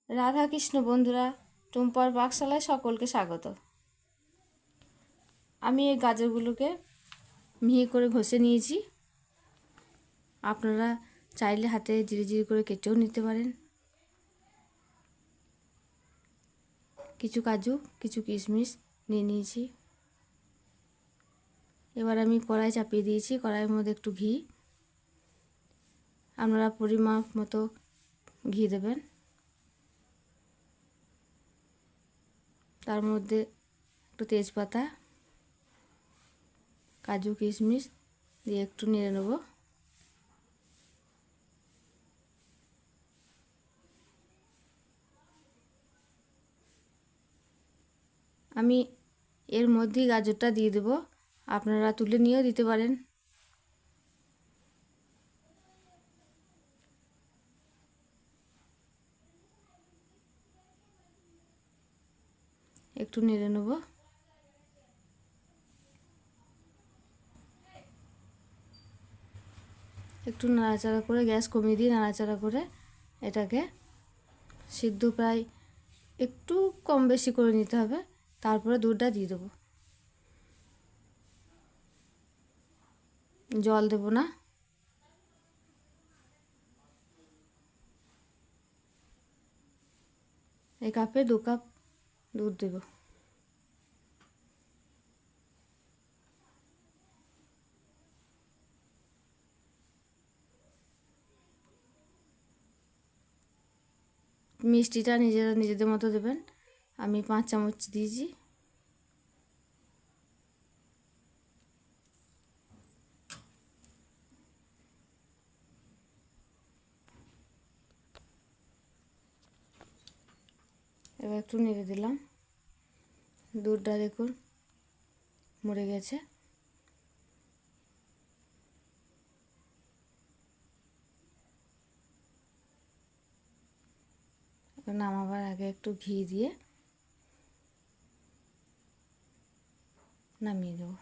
রাধা কৃষ্ণ বন্ধুরা, টুম্পার পাকশালায় সকলকে স্বাগত। আমি এই গাজরগুলোকে মিহি করে ঘষে নিয়েছি। আপনারা চাইলে হাতে জিরে জিরে করে কেটেও নিতে পারেন। কিছু কাজু, কিছু কিশমিশ নিয়ে নিয়েছি। এবার আমি কড়াই চাপিয়ে দিয়েছি। কড়াইয়ের মধ্যে একটু ঘি, আপনারা পরিমাপ মতো ঘি দেবেন। তার মধ্যে একটু তেজপাতা, কাজু কিশমিশ দিয়ে একটু নেড়ে নেব। আমি এর মধ্যেই গাজরটা দিয়ে দেব, আপনারা তুলে নিয়েও দিতে পারেন। একটু নেড়ে নেব। একটু নাড়াচাড়া করে, গ্যাস কমিয়ে দিয়ে নাড়াচাড়া করে এটাকে সিদ্ধ প্রায় একটু কম বেশি করে নিতে হবে। তারপরে দুধটা দিয়ে দেবো, জল দেব না। এই কাপে 2 কাপ দুধ দেব। মিষ্টিটা নিজেদের মতো দেবেন। আমি 5 চামচ দিয়েছি। এবার একটু নেড়ে দিলাম। দুধটা দেখুন মরে গেছে। নামাবার আগে একটু ঘি দিয়ে নামিয়ে দেবো।